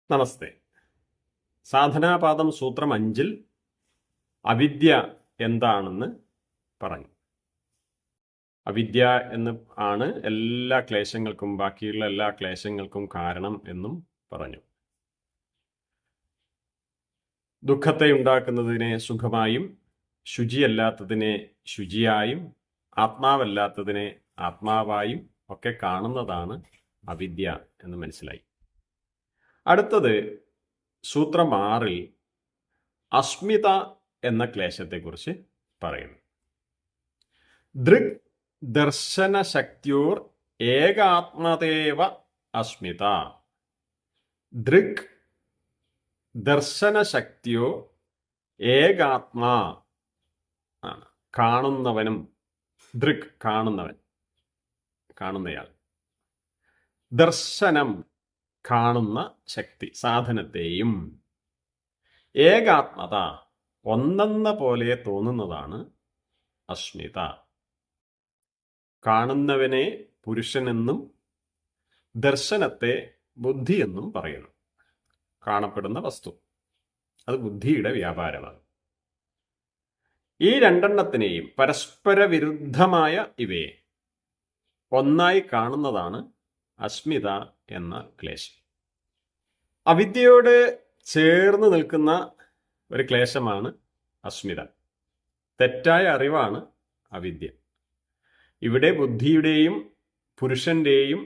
നമസ്തേ. സാധനാപാദം സൂത്രം 5 അവിദ്യ എന്താണെന്ന് പറഞ്ഞു. അവിദ്യ എന്ന് ആണ് എല്ലാ ക്ലേശങ്ങൾക്കും, ബാക്കിയുള്ള എല്ലാ ക്ലേശങ്ങൾക്കും കാരണം എന്നും പറഞ്ഞു. ദുഃഖത്തെ ഉണ്ടാക്കുന്നതിനെ സുഖമായും, ശുചിയല്ലാത്തതിനെ ശുചിയായും, ആത്മാവല്ലാത്തതിനെ ആത്മാവായും ഒക്കെ കാണുന്നതാണ് അവിദ്യ എന്ന് മനസ്സിലായി. അടുത്തത് സൂത്രം 6 അസ്മിത എന്ന ക്ലേശത്തെക്കുറിച്ച് പറയുന്നു. ദൃക് ദർശന ശക്തിയോർ ഏകാത്മതേവ അസ്മിത. ദൃക് ദർശന ശക്തിയോ ഏകാത്മാ ആണ്. കാണുന്നവനും, ദൃക് കാണുന്നവൻ, കാണുന്നയാൾ, ദർശനം കാണുന്ന ശക്തി, സാധനത്തെയും, ഏകാത്മത ഒന്നെന്ന പോലെ തോന്നുന്നതാണ് അസ്മിത. കാണുന്നവനെ പുരുഷനെന്നും ദർശനത്തെ ബുദ്ധിയെന്നും പറയുന്നു. കാണപ്പെടുന്ന വസ്തു അത് ബുദ്ധിയുടെ വ്യാപാരമാണ്. ഈ രണ്ടെണ്ണത്തിനെയും പരസ്പര വിരുദ്ധമായ ഇവയെ ഒന്നായി കാണുന്നതാണ് അസ്മിത എന്ന ക്ലേശം. അവിദ്യയോട് ചേർന്ന് നിൽക്കുന്ന ഒരു ക്ലേശമാണ് അസ്മിത. തെറ്റായ അറിവാണ് അവിദ്യ. ഇവിടെ ബുദ്ധിയുടെയും പുരുഷന്റെയും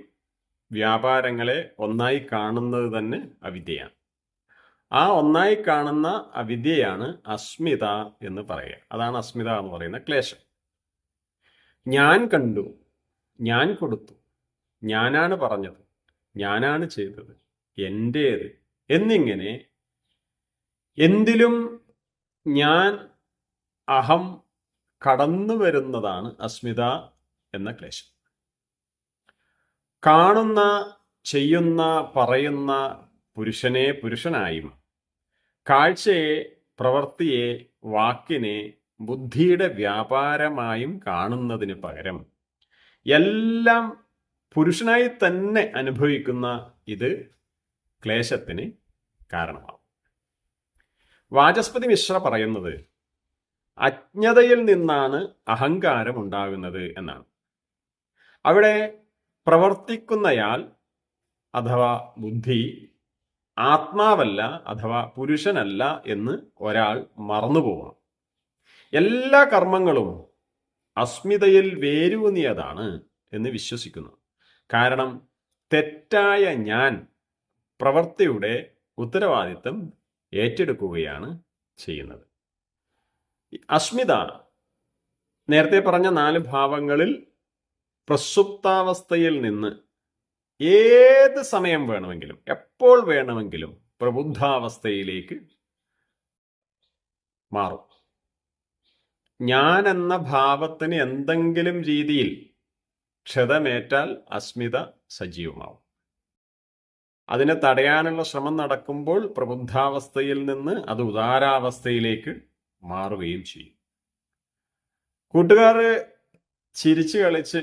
വ്യാപാരങ്ങളെ ഒന്നായി കാണുന്നത് തന്നെ അവിദ്യയാണ്. ആ ഒന്നായി കാണുന്ന അവിദ്യയാണ് അസ്മിത എന്ന് പറയുക. അതാണ് അസ്മിത എന്ന് പറയുന്ന ക്ലേശം. ഞാൻ കണ്ടു, ഞാൻ കൊടുത്തു, ഞാനാണ് പറഞ്ഞത്, ഞാനാണ് ചെയ്തത്, എൻ്റേത് എന്നിങ്ങനെ എന്തിലും ഞാൻ, അഹം കടന്നു വരുന്നതാണ് അസ്മിത എന്ന ക്ലേശം. കാണുന്ന, ചെയ്യുന്ന, പറയുന്ന പുരുഷനെ പുരുഷനായും, കാഴ്ചയെ, പ്രവൃത്തിയെ, വാക്കിനെ ബുദ്ധിയുടെ വ്യാപാരമായും കാണുന്നതിന് പകരം എല്ലാം പുരുഷനായി തന്നെ അനുഭവിക്കുന്ന ഇത് ക്ലേശത്തിന് കാരണമാവും. വാചസ്പതി മിശ്ര പറയുന്നത് അജ്ഞതയിൽ നിന്നാണ് അഹങ്കാരം ഉണ്ടാകുന്നത് എന്നാണ്. അവിടെ പ്രവർത്തിക്കുന്നയാൾ അഥവാ ബുദ്ധി ആത്മാവല്ല അഥവാ പുരുഷനല്ല എന്ന് ഒരാൾ മറന്നുപോകണം. എല്ലാ കർമ്മങ്ങളും അസ്മിതയിൽ വേരൂന്നിയതാണ് എന്ന് വിശ്വസിക്കുന്നു. കാരണം തെറ്റായ ഞാൻ പ്രവൃത്തിയുടെ ഉത്തരവാദിത്തം ഏറ്റെടുക്കുകയാണ് ചെയ്യുന്നത്. അസ്മിത നേരത്തെ പറഞ്ഞ 4 ഭാവങ്ങളിൽ പ്രസുപ്താവസ്ഥയിൽ നിന്ന് ഏത് സമയം വേണമെങ്കിലും, എപ്പോൾ വേണമെങ്കിലും പ്രബുദ്ധാവസ്ഥയിലേക്ക് മാറും. ഞാൻ എന്ന ഭാവത്തിന് എന്തെങ്കിലും രീതിയിൽ ക്ഷതമേറ്റാൽ അസ്മിത സജീവമാവും. അതിനെ തടയാനുള്ള ശ്രമം നടക്കുമ്പോൾ പ്രബുദ്ധാവസ്ഥയിൽ നിന്ന് അത് ഉദാരാവസ്ഥയിലേക്ക് മാറുകയും ചെയ്യും. കൂട്ടുകാർ ചിരിച്ചു കളിച്ച്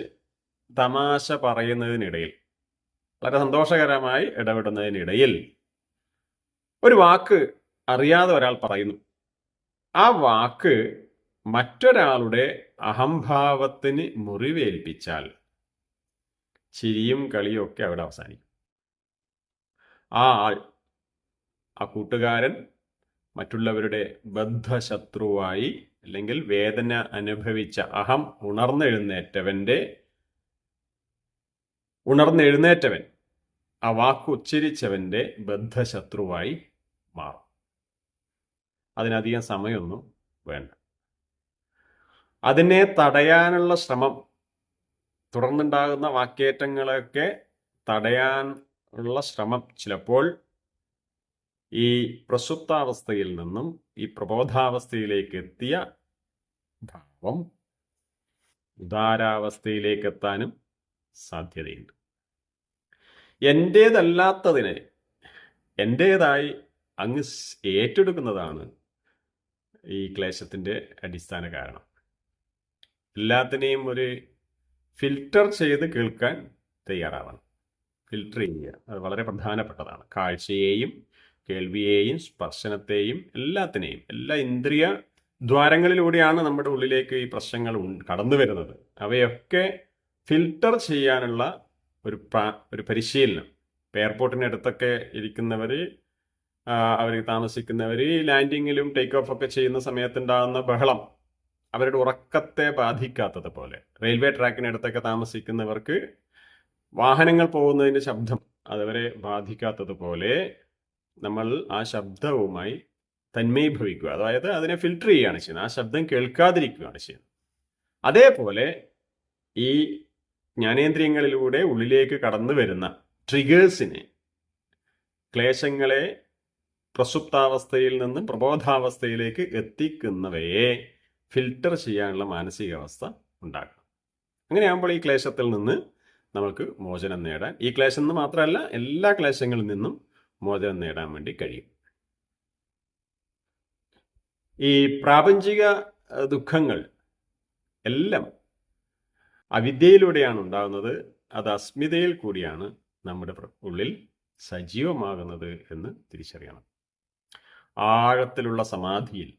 തമാശ പറയുന്നതിനിടയിൽ, വളരെ സന്തോഷകരമായി ഇടപെടുന്നതിനിടയിൽ ഒരു വാക്ക് അറിയാതെ ഒരാൾ പറയുന്നു. ആ വാക്ക് മറ്റൊരാളുടെ അഹംഭാവത്തിന് മുറിവേൽപ്പിച്ചാൽ ചിരിയും കളിയും ഒക്കെ അവിടെ അവസാനിക്കും. ആ ആൾ, ആ കൂട്ടുകാരൻ മറ്റുള്ളവരുടെ ബദ്ധശത്രുവായി, അല്ലെങ്കിൽ വേദന അനുഭവിച്ച അഹം ഉണർന്നെഴുന്നേറ്റവൻ, ആ വാക്ക് ഉച്ചരിച്ചവന്റെ ബദ്ധശത്രുവായി മാറും. അതിനധികം സമയമൊന്നും വേണ്ട. അതിനെ തടയാനുള്ള ശ്രമം, തുടർന്നുണ്ടാകുന്ന വാക്കേറ്റങ്ങളൊക്കെ തടയാനുള്ള ശ്രമം ചിലപ്പോൾ ഈ പ്രസുപ്താവസ്ഥയിൽ നിന്നും ഈ പ്രബോധാവസ്ഥയിലേക്ക് എത്തിയ ഭാവം ഉദാരാവസ്ഥയിലേക്ക് എത്താനും സാധ്യതയുണ്ട്. എൻ്റേതല്ലാത്തതിനെ എൻ്റേതായി അങ്ങ് ഏറ്റെടുക്കുന്നതാണ് ഈ ക്ലേശത്തിൻ്റെ അടിസ്ഥാന കാരണം. എല്ലാത്തിനെയും ഒരു ഫിൽട്ടർ ചെയ്ത് കേൾക്കാൻ തയ്യാറാവണം. ഫിൽട്ടർ ചെയ്യുക. അത് വളരെ പ്രധാനപ്പെട്ടതാണ്. കാഴ്ചയെയും കേൾവിയെയും സ്പർശനത്തെയും എല്ലാത്തിനെയും, എല്ലാ ഇന്ദ്രിയ ദ്വാരങ്ങളിലൂടെയാണ് നമ്മുടെ ഉള്ളിലേക്ക് ഈ പ്രശ്നങ്ങൾ കടന്നു വരുന്നത്. അവയൊക്കെ ഫിൽട്ടർ ചെയ്യാനുള്ള ഒരു പരിശീലനം. എയർപോർട്ടിൻ്റെ അടുത്തൊക്കെ ഇരിക്കുന്നവർ, അവർ താമസിക്കുന്നവർ ലാൻഡിങ്ങിലും ടേക്ക് ഓഫ് ഒക്കെ ചെയ്യുന്ന സമയത്തുണ്ടാകുന്ന ബഹളം അവരുടെ ഉറക്കത്തെ ബാധിക്കാത്തത് പോലെ, റെയിൽവേ ട്രാക്കിനടുത്തൊക്കെ താമസിക്കുന്നവർക്ക് വാഹനങ്ങൾ പോകുന്നതിൻ്റെ ശബ്ദം അതവരെ ബാധിക്കാത്തതുപോലെ നമ്മൾ ആ ശബ്ദവുമായി തന്മയീഭവിക്കുക, അതായത് അതിനെ ഫിൽട്ടർ ചെയ്യുകയാണ് ചെയ്യുന്നത്. ആ ശബ്ദം കേൾക്കാതിരിക്കുകയാണ് ചെയ്യുന്നത്. അതേപോലെ ഈ ജ്ഞാനേന്ദ്രിയങ്ങളിലൂടെ ഉള്ളിലേക്ക് കടന്നു വരുന്ന ട്രിഗേഴ്സിനെ, ക്ലേശങ്ങളെ പ്രസുപ്താവസ്ഥയിൽ നിന്ന് പ്രബോധാവസ്ഥയിലേക്ക് എത്തിക്കുന്നവയെ ഫിൽട്ടർ ചെയ്യാനുള്ള മാനസികാവസ്ഥ ഉണ്ടാക്കണം. അങ്ങനെയാകുമ്പോൾ ഈ ക്ലേശത്തിൽ നിന്ന് നമുക്ക് മോചനം നേടാൻ, ഈ ക്ലേശം എന്ന് മാത്രമല്ല എല്ലാ ക്ലേശങ്ങളിൽ നിന്നും മോചനം നേടാൻ വേണ്ടി കഴിയും. ഈ പ്രാപഞ്ചിക ദുഃഖങ്ങൾ എല്ലാം അവിദ്യയിലൂടെയാണ് ഉണ്ടാകുന്നത്. അത് അസ്മിതയിൽ കൂടിയാണ് നമ്മുടെ ഉള്ളിൽ സജീവമാകുന്നത് എന്ന് തിരിച്ചറിയണം. ആഴത്തിലുള്ള സമാധിയിൽ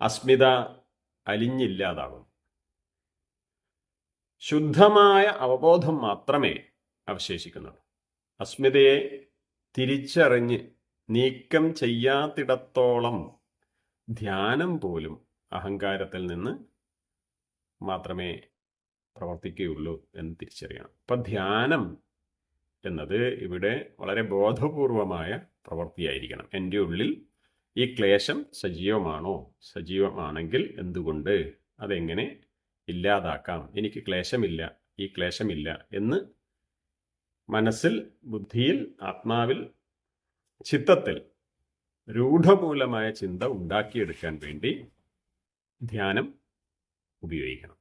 അസ്മിത അലിഞ്ഞില്ലാതാകും. ശുദ്ധമായ അവബോധം മാത്രമേ അവശേഷിക്കുന്നുള്ളൂ. അസ്മിതയെ തിരിച്ചറിഞ്ഞ് നീക്കം ചെയ്യാത്തിടത്തോളം ധ്യാനം പോലും അഹങ്കാരത്തിൽ നിന്ന് മാത്രമേ പ്രവർത്തിക്കുകയുള്ളൂ എന്ന് തിരിച്ചറിയണം. അപ്പം ധ്യാനം എന്നത് ഇവിടെ വളരെ ബോധപൂർവമായ പ്രവൃത്തിയായിരിക്കണം. എൻ്റെ ഉള്ളിൽ ഈ ക്ലേശം സജീവമാണോ? സജീവമാണെങ്കിൽ എന്തുകൊണ്ട്? അതെങ്ങനെ ഇല്ലാതാക്കാം? എനിക്ക് ക്ലേശമില്ല, ഈ ക്ലേശമില്ല എന്ന് മനസ്സിൽ, ബുദ്ധിയിൽ, ആത്മാവിൽ, ചിത്തത്തിൽ രൂഢമൂലമായ ചിന്ത ഉണ്ടാക്കിയെടുക്കാൻ വേണ്ടി ധ്യാനം ഉപയോഗിക്കണം.